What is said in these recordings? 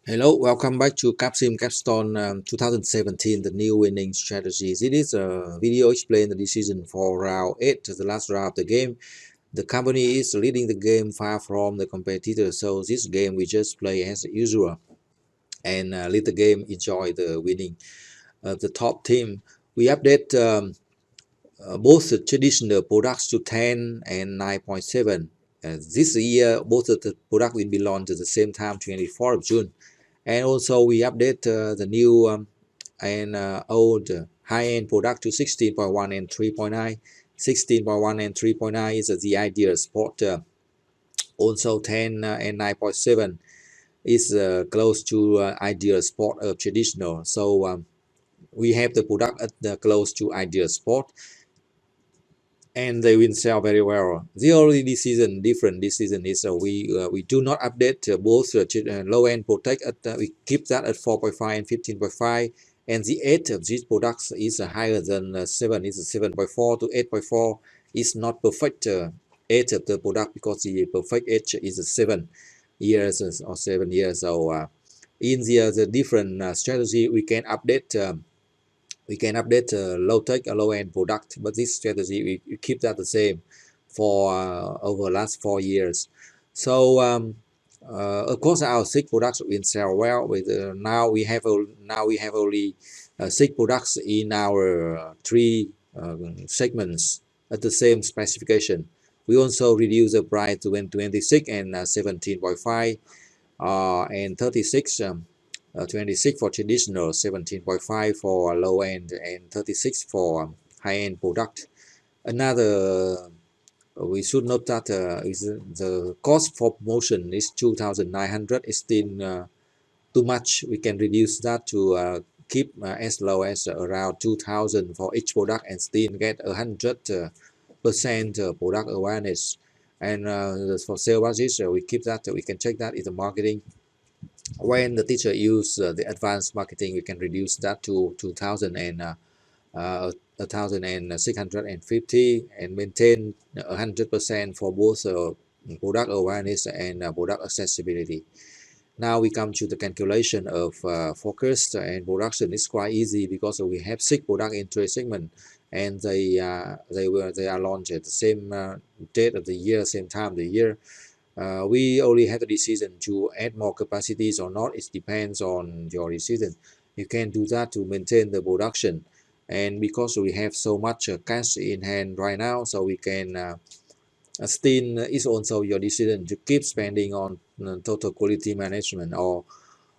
Hello, welcome back to CapSim CapStone 2017, the new winning strategies. It is a video explain the decision for round 8, the last round of the game. The company is leading the game far from the competitor, so this game we just play as usual and let the game enjoy the winning. The top team, we update both the traditional products to 10 and 9.7. This year, both of the products will be launched at the same time, 24th of June. And also we update the new and old high-end product to 16.1 and 3.9. 16.1 and 3.9 is the ideal sport. Also 10 and 9.7 is close to ideal sport of traditional. So we have the product at the close to ideal sport, and they will sell very well. The only this season different this season is we do not update both low end protect at we keep that at 4.5 and 15.5, and the edge of these products is higher than 7, is 7.4 to 8.4. Is not perfect edge of the product because the perfect edge is 7 years or 7 years. So in the different strategy we can update low tech or low end product, but this strategy we keep that the same for over the last 4 years. So of course our 6 products will sell well. With now we have only 6 products in our 3 segments at the same specification. We also reduce the price to 26 and 17.5 and 36. 26 for traditional, 17.5 for low end, and 36 for high end product. Another we should note that is the cost for promotion is 2,900. It's still too much. We can reduce that to keep as low as around 2,000 for each product and still get 100% product awareness. And for sale budget, we keep that. We can check that in the marketing. When the teacher use the advanced marketing, we can reduce that to 2,000 and 1,650 and maintain 100% for both product awareness and product accessibility. Now we come to the calculation of focus and production. It's quite easy because we have 6 product in 3 segments, and they are launched at the same date of the year, same time of the year. We only have the decision to add more capacities or not. It depends on your decision. You can do that to maintain the production, and because we have so much cash in hand right now, so we can still it's also your decision to keep spending on total quality management, or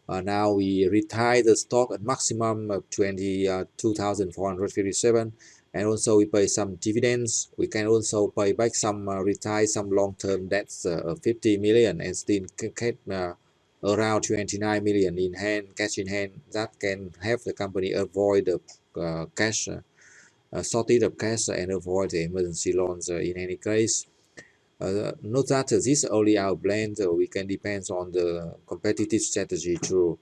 now we retire the stock at maximum of 22,457, and also we pay some dividends. We can also pay back some retire some long-term debts of 50 million and still get around 29 million in hand, cash in hand. That can help the company avoid the cash shortage of cash and avoid the emergency loans in any case. Note that this only our blend. We can depend on the competitive strategy too.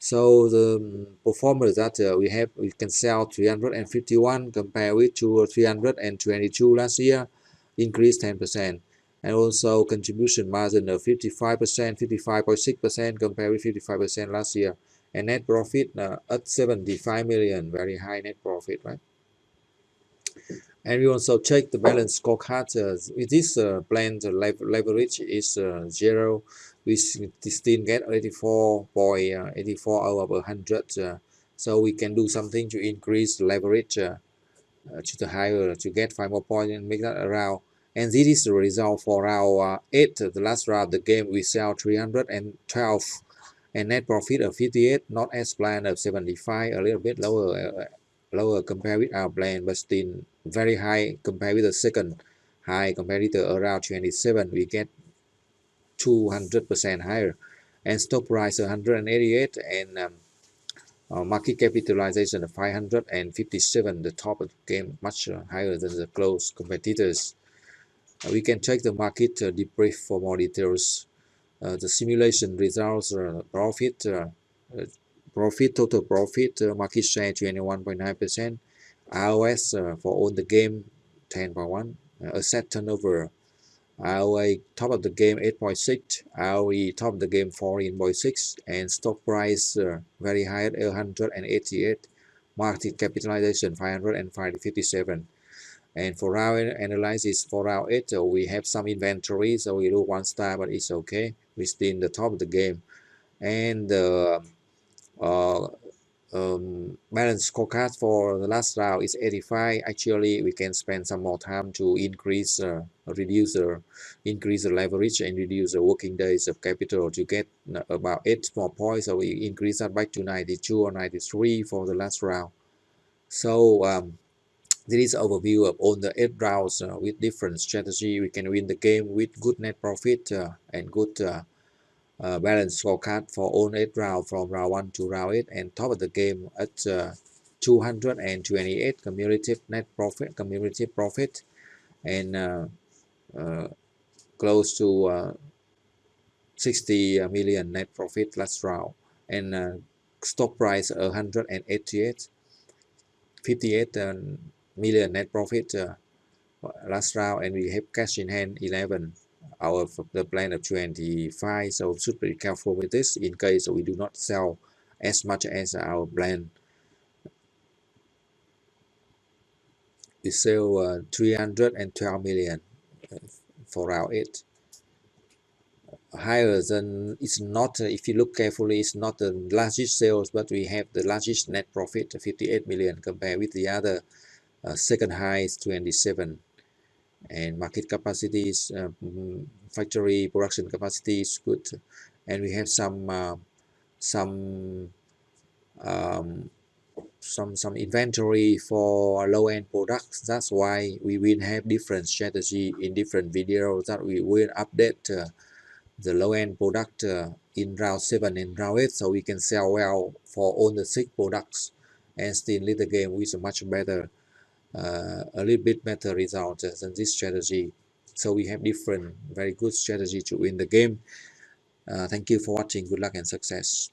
So the performance that we can sell 351 compared with 322 last year, increased 10%, and also contribution margin of 55%, 55.6% compared with 55% last year, and net profit at 75 million, very high net profit, right? And we also check the balance scorecard. With this blend, leverage is 0. We still get 84.84 out of 100. So we can do something to increase leverage to the higher to get 5 more points and make that around. And this is the result for our 8, the last round of the game. We sell 312 and net profit of 58, not as planned of 75, a little bit lower compared with our plan, but still very high compared with the second high competitor around 27. We get 200% higher, and stock price 188, and market capitalization of 557. The top of the game much higher than the close competitors. We can check the market debrief for more details. The simulation results profit total profit market share 21.9%, ROS for all the game 10.1, asset turnover Our top of the game 8.6, our top of the game 14.6, and stock price very high at 188, market capitalization 557. And for our analysis for round 8, we have some inventory, so we do 1 star, but it's okay. We're still in the top of the game. And the uh, balance scorecard for the last round is 85. Actually, we can spend some more time to increase, increase the leverage and reduce the working days of capital to get about 8 more points. So we increase that back to 92 or 93 for the last round. So this is overview of all the 8 rounds with different strategy. We can win the game with good net profit and good balance scorecard for all 8 rounds from round 1 to round 8, and top of the game at 228 cumulative profit, and uh, close to 60 million net profit last round, and stock price 188 58 million net profit last round, and we have cash in hand 11 out of the plan of 25. So should be careful with this in case we do not sell as much as our plan. We sell 312 million for round 8. Higher than, it's not, if you look carefully, it's not the largest sales, but we have the largest net profit 58 million compared with the other second high is 27. And market capacity is factory production capacity is good, and we have some um, some inventory for low-end products. That's why we will have different strategy in different videos, that we will update the low-end product in round 7 and round 8, so we can sell well for all the 6 products and still lead the game with a much better a little bit better result than this strategy. So we have different very good strategy to win the game. Thank you for watching. Good luck and success.